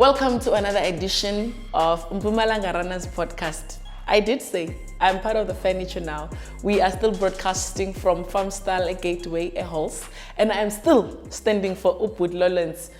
Welcome to another edition of Mpumalanga Runners podcast. I did say I'm part of the furniture now. We are still broadcasting from Farmstyle, a Gateway, a Halls, and I'm still standing for Upwood Lowlands.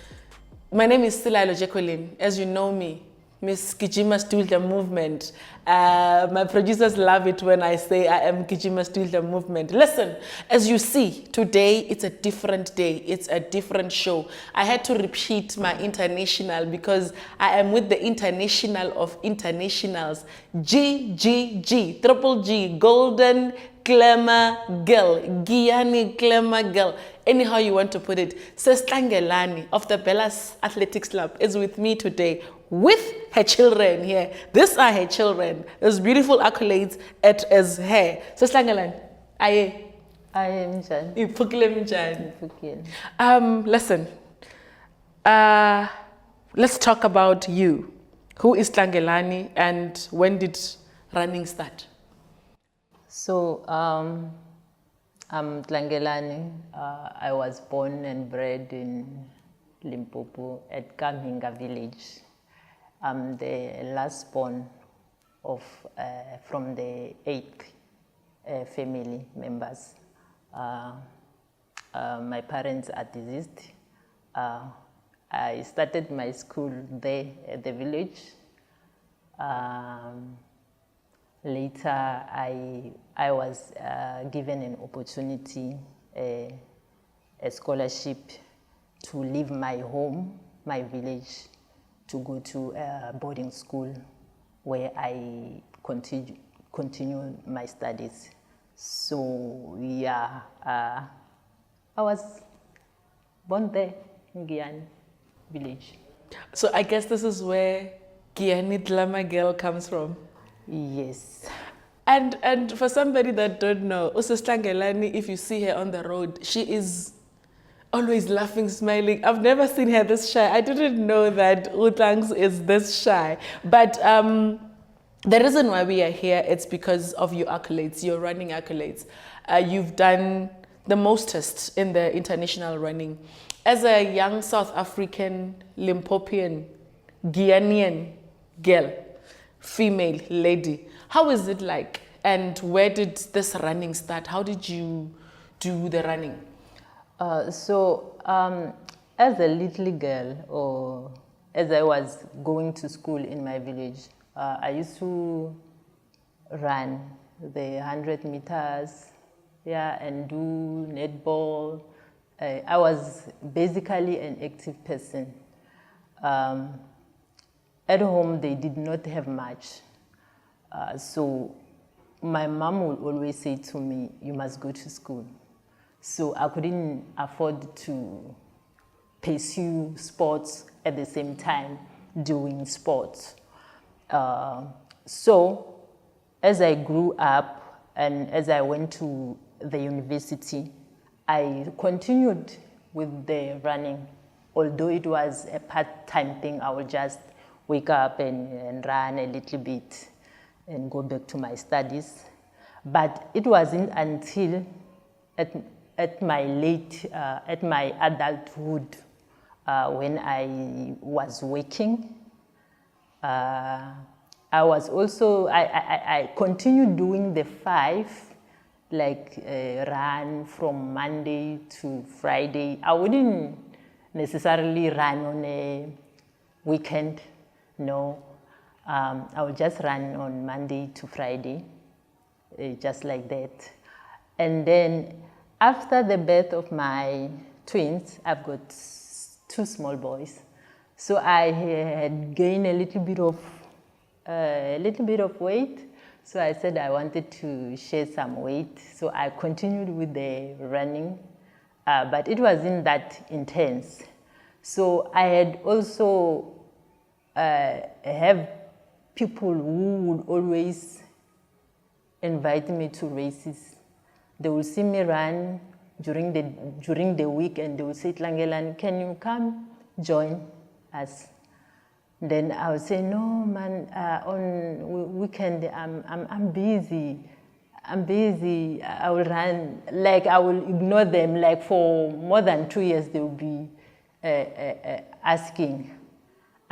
My name is Silalo Jacqueline. As you know me, Miss Kijima Stulda Movement. My producers love it when I say I am Kijima Stulda Movement. Listen, as you see, today it's a different day. It's a different show. I had to repeat my international because I am with the international of internationals. G, triple G, Golden Glamour Girl, Giyani Glamour Girl. Anyhow you want to put it. K and Tlangelani of the Bellas Athletics Club is with me today with her children here. These are her children. There's beautiful accolades as her. K and Tlangelani, aye. I am Jan. Listen, let's talk about you. Who is Tlangelani and when did running start? So, I'm Tlangelani. I was born and bred in Limpopo at Kamhinga village. I'm the last born of from the 8th family members. My parents are deceased. I started my school there at the village. Later, I was given an opportunity, a scholarship to leave my home, my village, to go to a boarding school where I continue my studies. So yeah, I was born there in Giyani village. So I guess this is where Giyani Glamour Girl comes from. Yes. And for somebody that don't know, K and Tlangelani, if you see her on the road, she is always laughing, smiling. I've never seen her this shy. I didn't know that Utlangs is this shy. But the reason why we are here, it's because of your accolades, your running accolades. You've done the mostest in the international running. As a young South African, Limpopian, Guianean girl, female lady, how is it like? And where did this running start? How did you do the running? As a little girl, or as I was going to school in my village, I used to run the 100 meters, and do netball. I was basically an active person. At home, they did not have much. So my mom would always say to me, you must go to school. So I couldn't afford to pursue sports at the same time doing sports. So as I grew up and as I went to the university, I continued with the running. Although it was a part-time thing, I would just wake up and run a little bit and go back to my studies. But it wasn't until at my adulthood, when I was working, I continued doing the 5, like run from Monday to Friday. I wouldn't necessarily run on a weekend, no. I would just run on Monday to Friday, just like that. And then after the birth of my twins, I've got 2 small boys. So I had gained a little bit of weight. So I said I wanted to shed some weight. So I continued with the running, but it wasn't that intense. So I had also have people who would always invite me to races. They will see me run during the week and they will say, Tlangelani, can you come join us? Then I would say, no, man, on weekend I'm busy. I will run, like I will ignore them. Like for more than 2 years, they will be asking.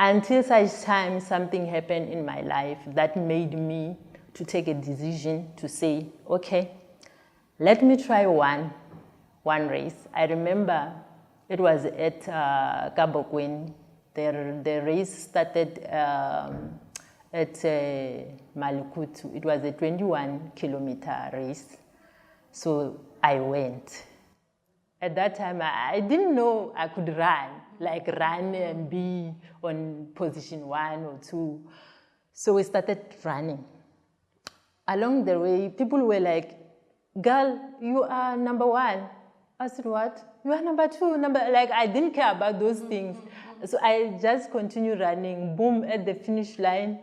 until such time something happened in my life that made me to take a decision to say, okay, let me try one race. I remember it was at Kabokweni. The race started at Malukutu. It was a 21-kilometer race. So I went. At that time, I didn't know I could run and be on position 1 or 2. So we started running. Along the way, people were like, girl, you are number 1. I said, what? You are number 2, I didn't care about those things. So I just continued running. Boom, at the finish line,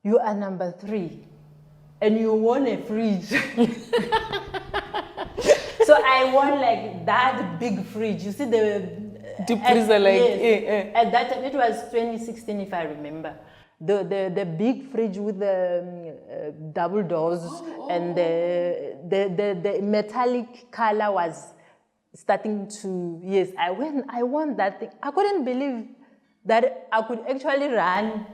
you are number 3. And you won a fridge. So I won like that big fridge. You see the deep freezer, yes. At that time, it was 2016 if I remember. The big fridge with the double doors and the metallic color was starting to, yes, I won that thing. I couldn't believe that I could actually run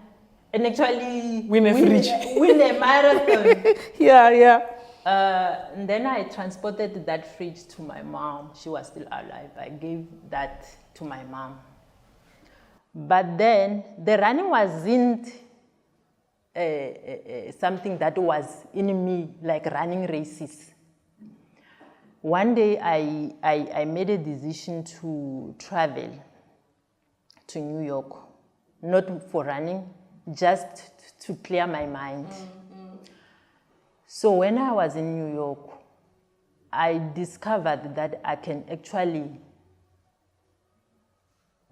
and actually win a marathon. Yeah. And then I transported that fridge to my mom. She was still alive. I gave that to my mom. But then the running wasn't something that was in me, like running races. One day I made a decision to travel to New York, not for running, just to clear my mind. So when I was in New York, I discovered that I can actually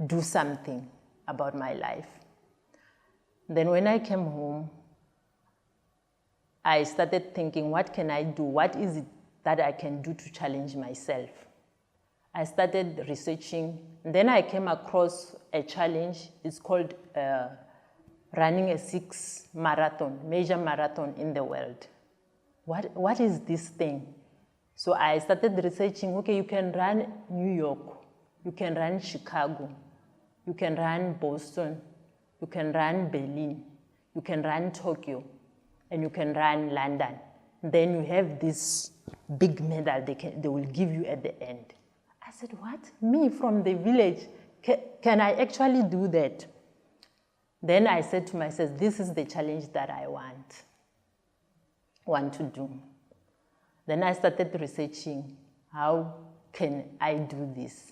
do something about my life. Then when I came home, I started thinking, what can I do? What is it that I can do to challenge myself? I started researching. Then I came across a challenge. It's called running a 6 major marathon in the world. What is this thing? So I started researching, okay, you can run New York, you can run Chicago, you can run Boston, you can run Berlin, you can run Tokyo, and you can run London. Then you have this big medal they will give you at the end. I said, what? Me from the village, can I actually do that? Then I said to myself, this is the challenge that I want to do. Then I started researching, how can I do this?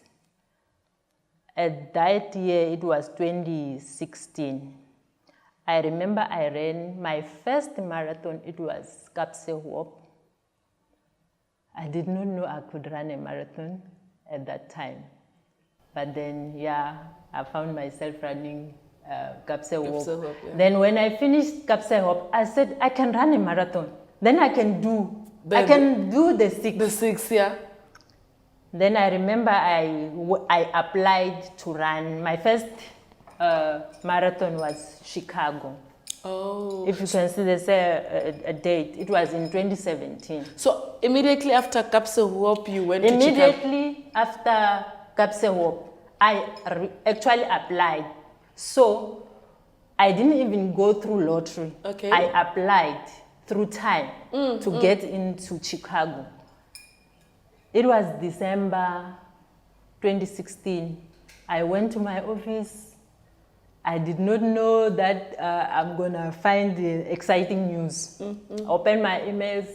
At that year, it was 2016. I remember I ran my first marathon. It was Kapsehop. I did not know I could run a marathon at that time. But then, yeah, I found myself running Kapsehop. Yeah. Then when I finished Kapsehop, I said, I can run a marathon. Then I can do the 6. The 6, yeah. Then I remember I applied to run. My first marathon was Chicago. Oh. If you can see, there's a date. It was in 2017. So immediately after Kapsehop, you went to Chicago? Immediately after Kapsehop, I actually applied. So I didn't even go through lottery. Okay. I applied through time to get into Chicago. It was December 2016. I went to my office. I did not know that I'm gonna find the exciting news. Open my emails.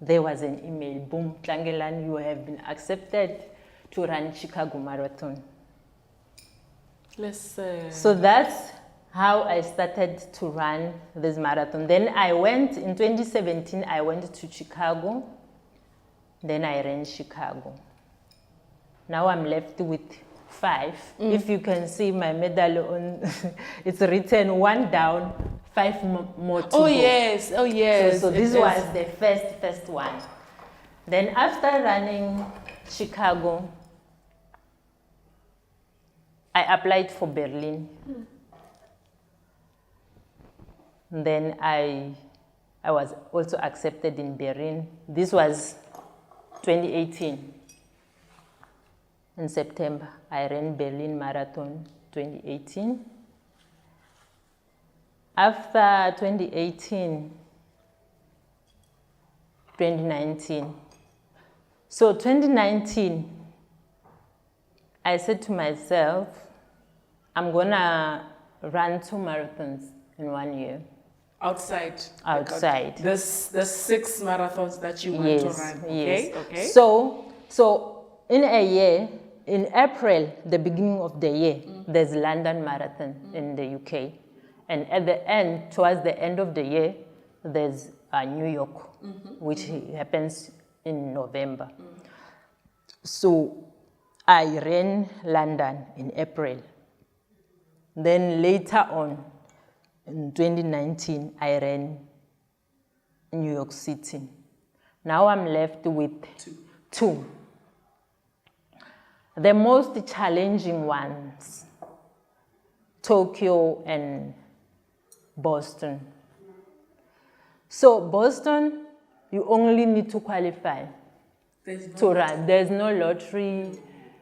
There was an email. Boom, Tlangelani, you have been accepted to run Chicago Marathon. So that's how I started to run this marathon. Then in 2017, I went to Chicago. Then I ran Chicago. Now I'm left with 5. If you can see my medal on, it's written 1 down, 5 more to go. Yes, So this was the first one. Then after running Chicago, I applied for Berlin. Then I was also accepted in Berlin. This was 2018. In September, I ran Berlin Marathon 2018. After 2018, 2019. So 2019, I said to myself, I'm gonna run 2 marathons in 1 year. Outside. Outside. The 6 marathons that you want to run. Okay. Yes. Okay. So in a year, in April, the beginning of the year, there's London Marathon in the UK. And at the end, towards the end of the year, there's New York, which happens in November. So I ran London in April. Then later on, in 2019, I ran New York City. Now I'm left with 2. The most challenging ones, Tokyo and Boston. So Boston, you only need to qualify to run. There's no lottery.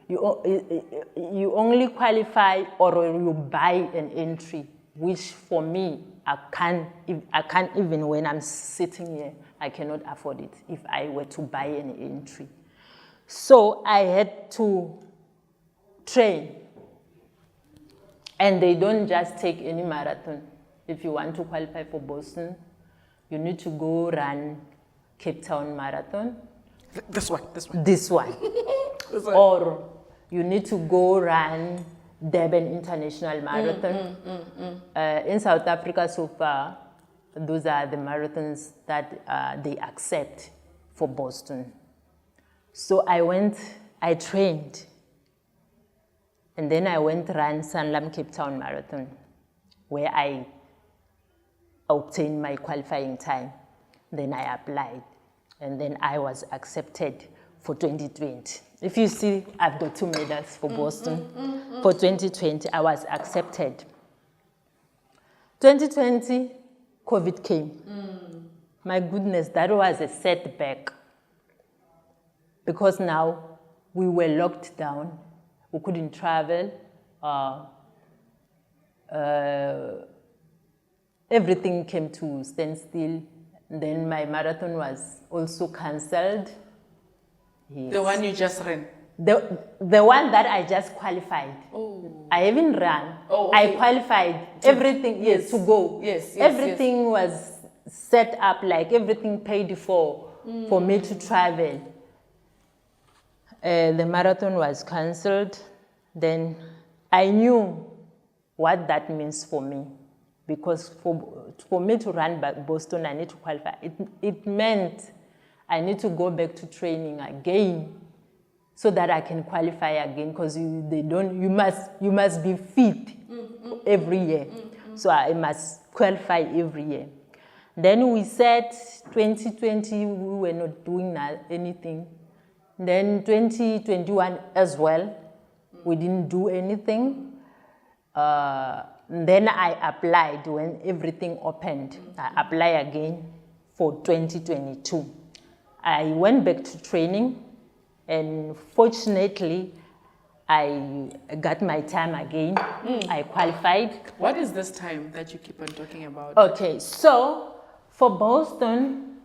You only qualify or you buy an entry, which for me, I can't even when I'm sitting here, I cannot afford it if I were to buy an entry. So I had to train. And they don't just take any marathon. If you want to qualify for Boston, you need to go run Cape Town Marathon. This one. This one. Or you need to go run Durban International Marathon. In South Africa so far, those are the marathons that they accept for Boston. So I trained. And then I went to run Sanlam Cape Town Marathon, where I obtained my qualifying time. Then I applied, and then I was accepted for 2020. If you see, I've got 2 medals for Boston. For 2020, I was accepted. 2020, COVID came. My goodness, that was a setback. Because now we were locked down. We couldn't travel. Everything came to standstill. Then my marathon was also cancelled. Yes. The one you just ran? The one that I just qualified. Oh. I even ran. Oh, okay. I qualified. Everything, yes, to go. Yes, everything was set up, like everything paid for me to travel. The marathon was cancelled. Then I knew what that means for me. Because for me to run back Boston, I need to qualify. It meant I need to go back to training again so that I can qualify again. Because you must be fit every year. So I must qualify every year. Then we said 2020 we were not doing anything. Then 2021 as well, we didn't do anything. Then I applied when everything opened. I applied again for 2022. I went back to training, and fortunately, I got my time again. I qualified. What is this time that you keep on talking about? Okay, so for Boston,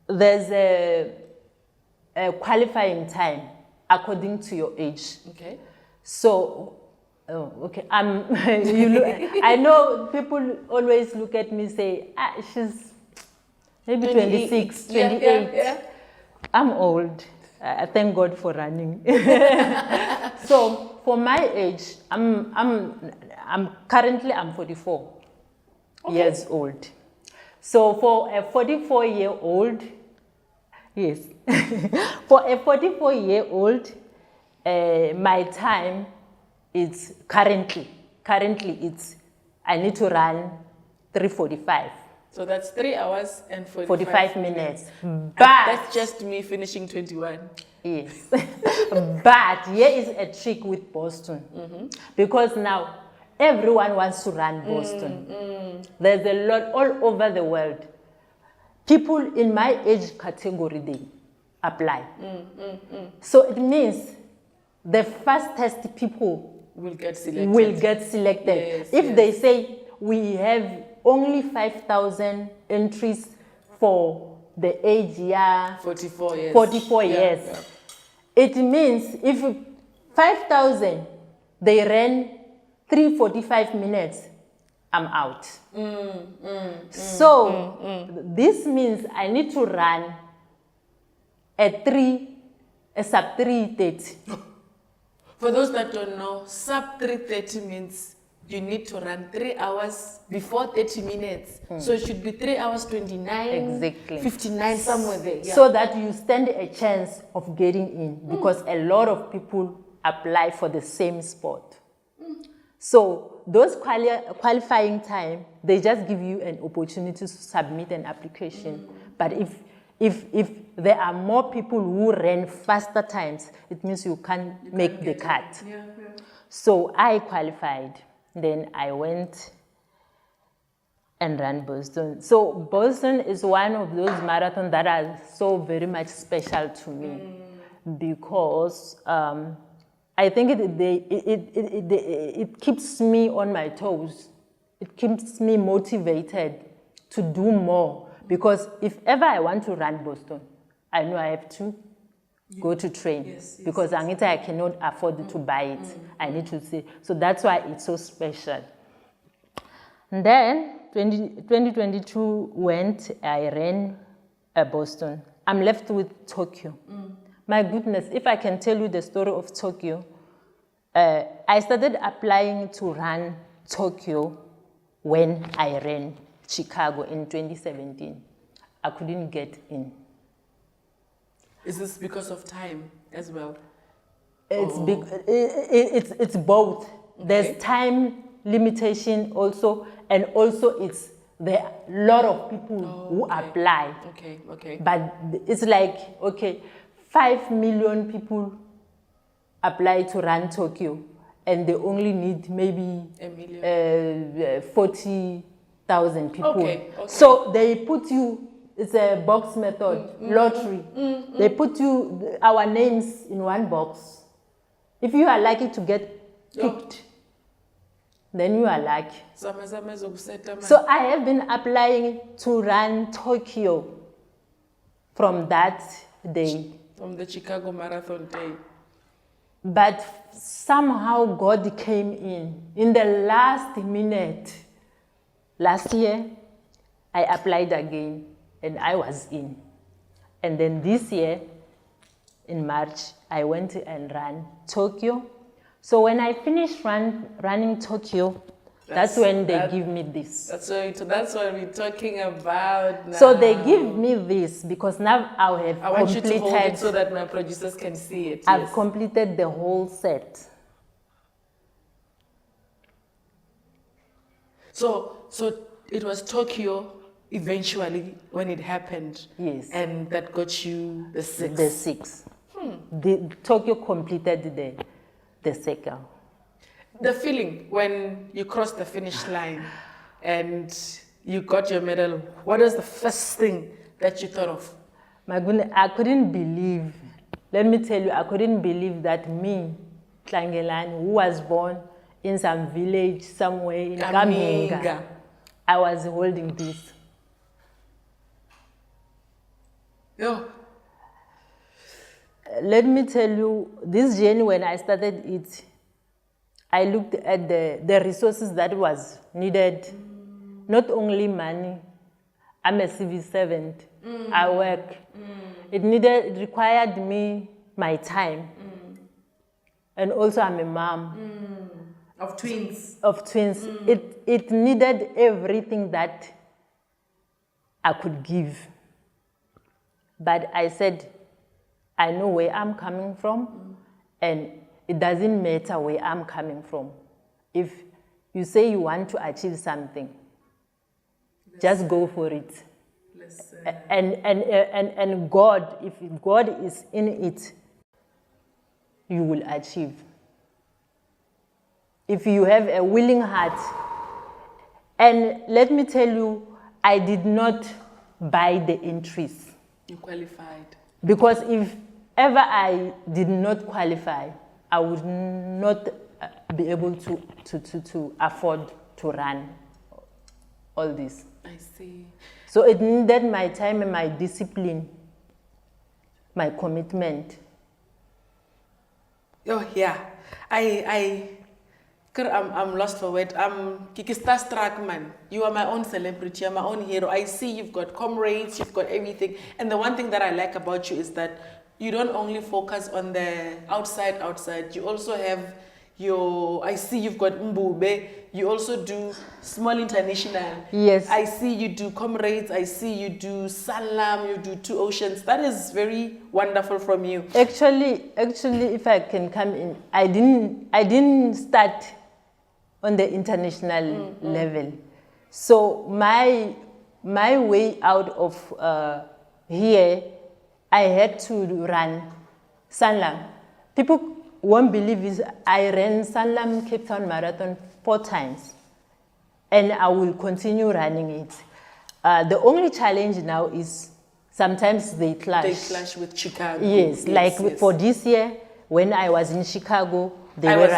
there's a qualifying time according to your age. Okay. So, okay. I know people always look at me and say, she's maybe 26, 28. Yeah. I'm old. Thank God for running. So for my age, I'm currently 44 years old. So for a 44-year-old, yes, for a 44-year-old, my time is currently it's I need to run 3:45. So that's 3 hours and 45 minutes. But that's just me finishing 21. Yes. But here is a trick with Boston. Because now everyone wants to run Boston. There's a lot all over the world. People in my age category, they apply. So it means the fastest people will get selected. If they say we have only 5,000 entries for the age, 44 years. 44 Yeah, years. yeah. It means if 5,000, they ran 3:45 minutes, I'm out. This means I need to run at sub 3:30. For those that don't know, sub 3:30 means you need to run 3 hours before 30 minutes. So it should be 3 hours 29, Exactly. 59, somewhere there. Yeah. So that you stand a chance of getting in, because a lot of people apply for the same spot. So those qualifying time, they just give you an opportunity to submit an application. But if there are more people who ran faster times, it means you can't make the cut. Yeah. So I qualified. Then I went and ran Boston. So Boston is one of those marathons that are so very much special to me, because I think it keeps me on my toes. It keeps me motivated to do more, because if ever I want to run Boston, I know I have to go to train, because Angita, I cannot afford to buy it. I need to see. So that's why it's so special. And then 2022 went, I ran Boston. I'm left with Tokyo. My goodness, if I can tell you the story of Tokyo, I started applying to run Tokyo when I ran Chicago in 2017. I couldn't get in. Is this because of time as well? It's both. Okay. There's time limitation also, and also there are a lot of people who apply. Okay. But it's like, 5 million people apply to run Tokyo, and they only need maybe 40,000 people. Okay. So they put you, it's a box method, lottery. They put our names in one box. If you are lucky to get picked, then you are lucky. So I have been applying to run Tokyo from that day. From the Chicago Marathon day. But somehow God came in the last minute. Last year, I applied again and I was in. And then this year, in March, I went and ran Tokyo. So when I finished running Tokyo, that's when they give me this. That's what we're talking about now. So they give me this because now I have completed. I want you to hold it so that my producers can see it. I've completed the whole set. So it was Tokyo eventually when it happened. Yes. And that got you the 6. The 6. Tokyo completed the second. The feeling when you crossed the finish line and you got your medal, what was the first thing that you thought of? My goodness, I couldn't believe. Let me tell you, I couldn't believe that me, Tlangelani, who was born in some village somewhere in Kaminga, I was holding this. Yo. Let me tell you, this journey, when I started it, I looked at the resources that was needed, not only money. I'm a civil servant. I work. It required me my time. And also I'm a mom. Of twins. It needed everything that I could give. But I said, I know where I'm coming from, and it doesn't matter where I'm coming from. If you say you want to achieve something, just go for it. And God, if God is in it, you will achieve. If you have a willing heart. And let me tell you, I did not buy the entries. You qualified. Because if ever I did not qualify, I would not be able to afford to run. all this. I see. So it needed my time and my discipline, my commitment. Oh yeah, I'm lost for words. Kiki starstruck, man. You are my own celebrity. You're my own hero. I see you've got comrades, you've got everything. And the one thing that I like about you is that you don't only focus on the outside. You also have I see you've got Mbube. You also do small international. Yes. I see you do comrades. I see you do Salam. You do Two Oceans. That is very wonderful from you. Actually, if I can come in, I didn't start on the international level. So my way out of here, I had to run Sanlam. People won't believe this. I ran Sanlam Cape Town Marathon 4 times, and I will continue running it. The only challenge now is sometimes they clash. They clash with Chicago. Yes, for this year, when I was in Chicago, they were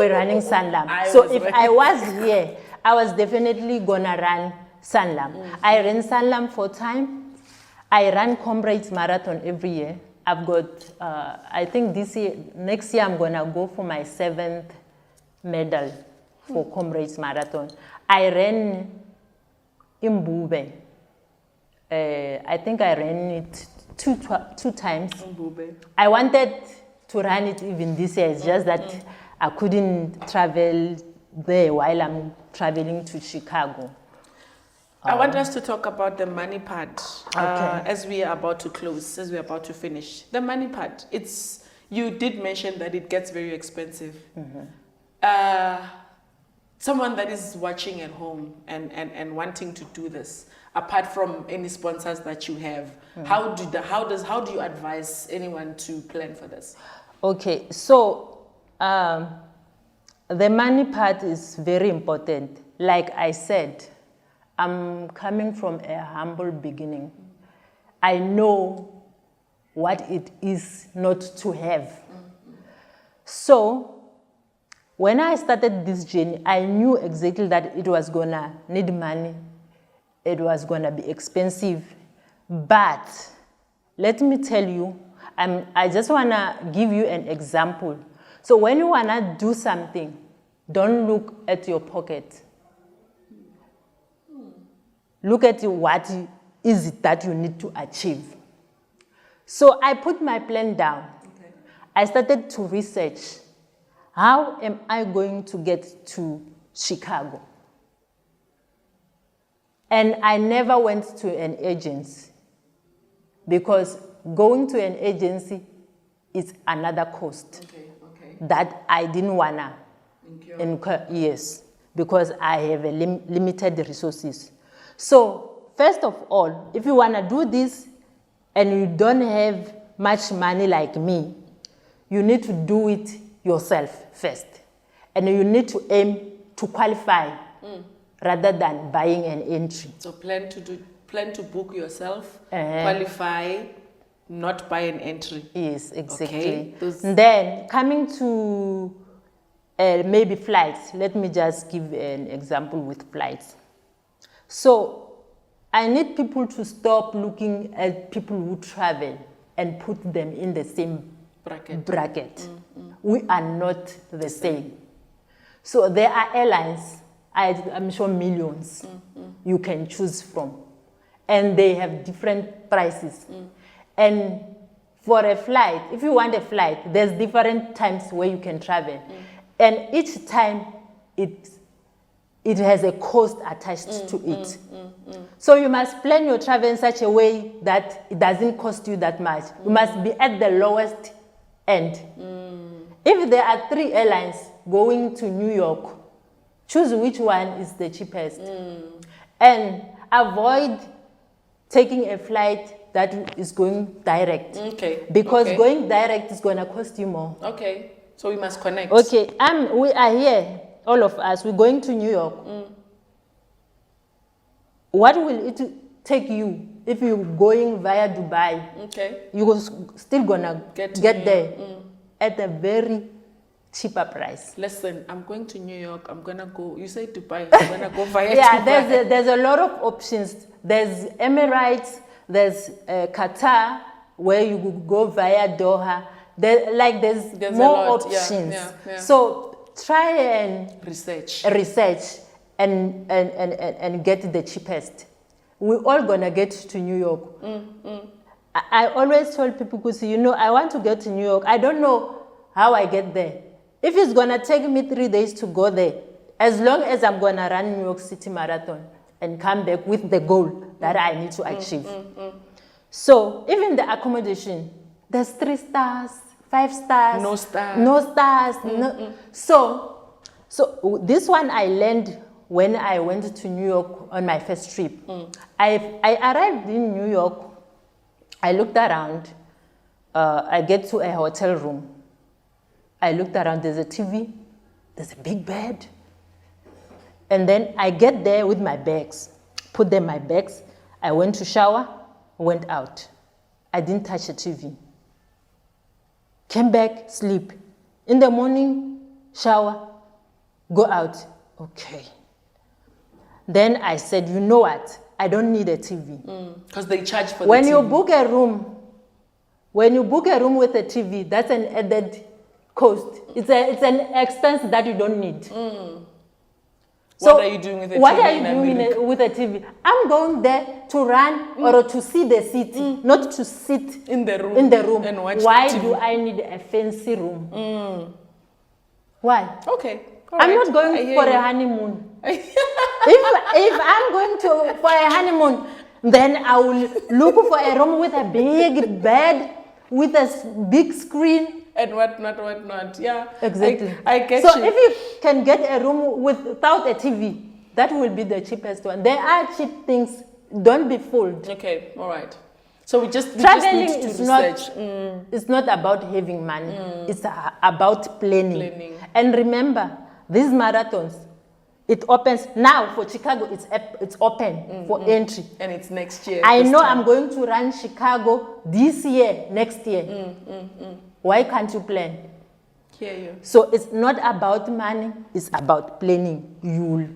running Sanlam. So if I was here, I was definitely gonna run Sanlam. I ran Sanlam 4 times. I run Comrades Marathon every year. I've got, I think next year I'm gonna go for my 7th medal for Comrades Marathon. I ran Mbube. I think I ran it two times. Mbube. I wanted to run it even this year. It's just that I couldn't travel there while I'm traveling to Chicago. I want us to talk about the money part Okay. as we are about to close, as we are about to finish. The money part, you did mention that it gets very expensive. Someone that is watching at home and wanting to do this, apart from any sponsors that you have, how do you advise anyone to plan for this? Okay, so the money part is very important. Like I said, I'm coming from a humble beginning. I know what it is not to have. So when I started this journey, I knew exactly that it was gonna need money. It was gonna be expensive. But let me tell you, I just wanna give you an example. So when you wanna do something, don't look at your pocket. Look at what is it that you need to achieve. So I put my plan down. Okay. I started to research, how am I going to get to Chicago? And I never went to an agency, because going to an agency is another cost that I didn't wanna incur. Yes, because I have a limited resources. So first of all, if you wanna do this and you don't have much money like me, you need to do it yourself first. And you need to aim to qualify rather than buying an entry. So plan to book yourself, qualify, not buy an entry. Yes, exactly. Okay. Then coming to maybe flights, let me just give an example with flights. So I need people to stop looking at people who travel and put them in the same bracket. We are not the same. So there are airlines, I'm sure millions you can choose from. And they have different prices. And for a flight, if you want a flight, there's different times where you can travel. And each time it has a cost attached to it. So you must plan your travel in such a way that it doesn't cost you that much. You must be at the lowest end. If there are 3 airlines going to New York, choose which one is the cheapest. And avoid taking a flight that is going direct. Because going direct is going to cost you more. Okay, so we must connect. Okay, we are here. All of us, we're going to New York. What will it take you if you're going via Dubai? You're still gonna get there at a very cheaper price. Listen, I'm going to New York. I'm gonna go. You say Dubai. I'm gonna go via Yeah, Dubai. there's a lot of options. There's Emirates, there's Qatar, where you could go via Doha. There's a more lot. options. Yeah. So try and Research. and get the cheapest. We're all gonna get to New York. I always tell people, because I want to get to New York. I don't know how I get there. If it's gonna take me 3 days to go there, as long as I'm gonna run New York City Marathon and come back with the goal that I need to achieve. So even the accommodation, there's 3 stars, 5 stars, No stars. no stars. No. So this one I learned when I went to New York on my first trip. I arrived in New York. I looked around. I get to a hotel room. I looked around. There's a TV. There's a big bed. And then I get there with my bags. Put them in my bags. I went to shower. Went out. I didn't touch the TV. Came back, sleep. In the morning, shower, go out. Okay. Then I said, you know what? I don't need a TV. Because they charge for When the you TV. book a room with a TV, that's an added cost. It's an expense that you don't need. So what are you doing with a what TV are you in doing America? with a TV? I'm going there to run or to see the city, not to sit In the room. in the room. And watch Why TV. do I need a fancy room? Why? Okay. All I'm right. not going I hear for you. a honeymoon. if I'm going for a honeymoon, then I will look for a room with a big bed, with a big screen. And whatnot. Yeah. Exactly. I get so you. if you can get a room without a TV, that will be the cheapest one. There are cheap things. Don't be fooled. Okay. All right. So we just Traveling need to is research. it's not about having money. It's about planning. Planning. And remember, these marathons, it opens now for Chicago. It's open for entry. And it's next year. I this know time. I'm going to run Chicago this year, next year. Why can't you plan? Hear you. So it's not about money. It's about planning. You'll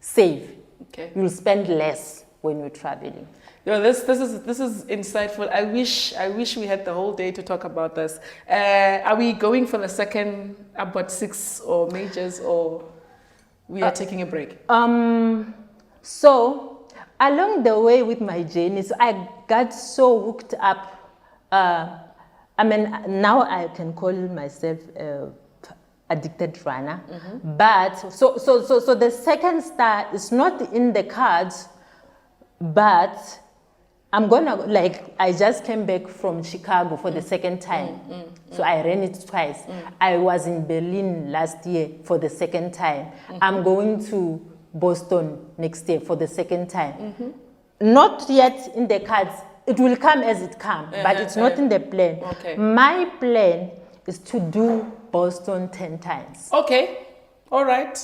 save. Okay. You'll spend less when you're traveling. This is insightful. I wish we had the whole day to talk about this. Are we going for the second about 6 or majors, or we are taking a break? So along the way with my journeys, I got so hooked up. Now I can call myself addicted runner. But so the second star is not in the cards, but I'm gonna, I just came back from Chicago for the second time. So I ran it twice. I was in Berlin last year for the second time. I'm going to Boston next year for the second time. Not yet in the cards. It will come as it comes, but it's not in the plan. Okay. My plan is to do Boston 10 times. Okay. All right.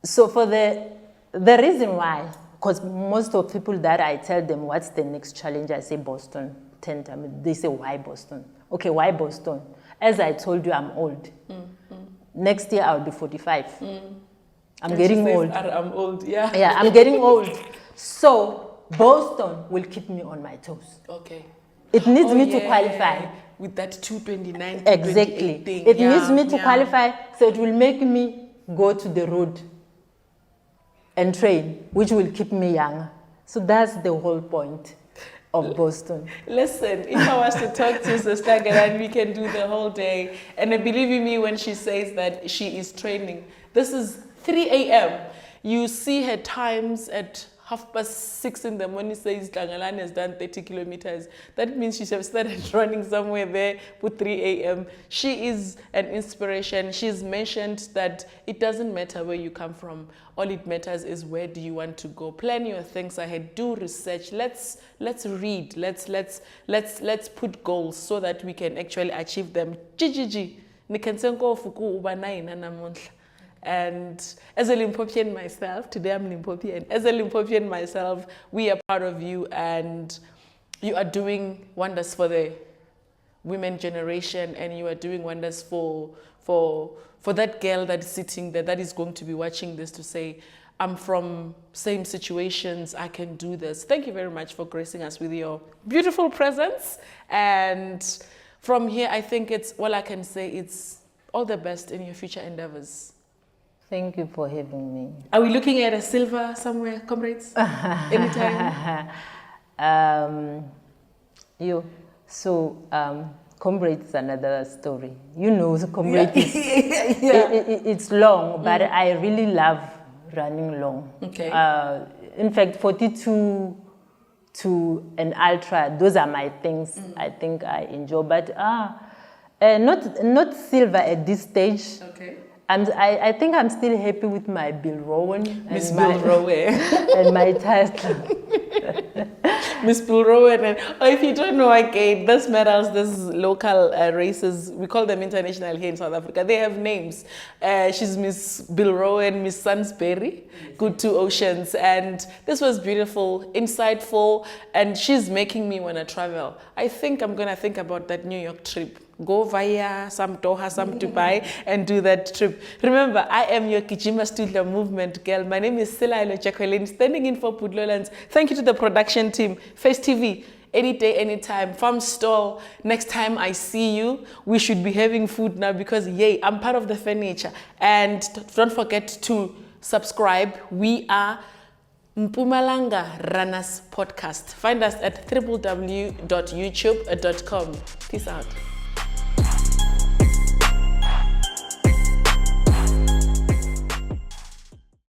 So for the reason why, because most of people that I tell them what's the next challenge, I say Boston 10 times. They say, why Boston? Okay, why Boston? As I told you, I'm old. Next year I'll be 45. I'm getting old. I'm old, yeah. Yeah, I'm getting old. So Boston will keep me on my toes. Okay. It needs me to qualify. With that 229, Exactly. thing. It needs me to qualify, so it will make me go to the road and train, which will keep me young. So that's the whole point of Boston. Listen, if I was to talk to Sister Tlangelani, we can do the whole day. And believe me when she says that she is training. This is 3 a.m. You see her times at 6:30 in the morning, says Tlangelani has done 30 kilometers. That means she should have started running somewhere there with 3 a.m. She is an inspiration. She's mentioned that it doesn't matter where you come from. All it matters is where do you want to go. Plan your things ahead. Do research. Let's read. Let's put goals so that we can actually achieve them. And as a Limpopian myself, today I'm Limpopian. As a Limpopian myself, we are proud of you, and you are doing wonders for the women generation, and you are doing wonders for that girl that is sitting there, that is going to be watching this, to say, I'm from same situations, I can do this. Thank you very much for gracing us with your beautiful presence. And from here, I think it's all I can say. It's all the best in your future endeavors. Thank you for having me. Are we looking at a silver somewhere, comrades? Anytime? Comrades is another story. You know, comrades, it's long, but I really love running long. Okay. In fact, 42 to an ultra, those are my things. I think I enjoy, but not silver at this stage. Okay. I think I'm still happy with my Bill Rowan. Miss Bill Rowan. And my title. Miss Bill Rowan. And, if you don't know, again, these medals, these local races, we call them international here in South Africa. They have names. She's Miss Bill Rowan, Miss Sunsberry, Good Two Oceans. And this was beautiful, insightful, and she's making me want to travel. I think I'm going to think about that New York trip. Go via some Doha, some Dubai, and do that trip. Remember, I am your Kijima Studio Movement girl. My name is Silailo Jacqueline, standing in for Pudlolans. Thank you to the production team, Face TV, any day, anytime, Farm Stall. Next time I see you, we should be having food now, because yay, I'm part of the furniture. And don't forget to subscribe. We are Mpumalanga Runners Podcast. Find us at www.youtube.com. Peace out.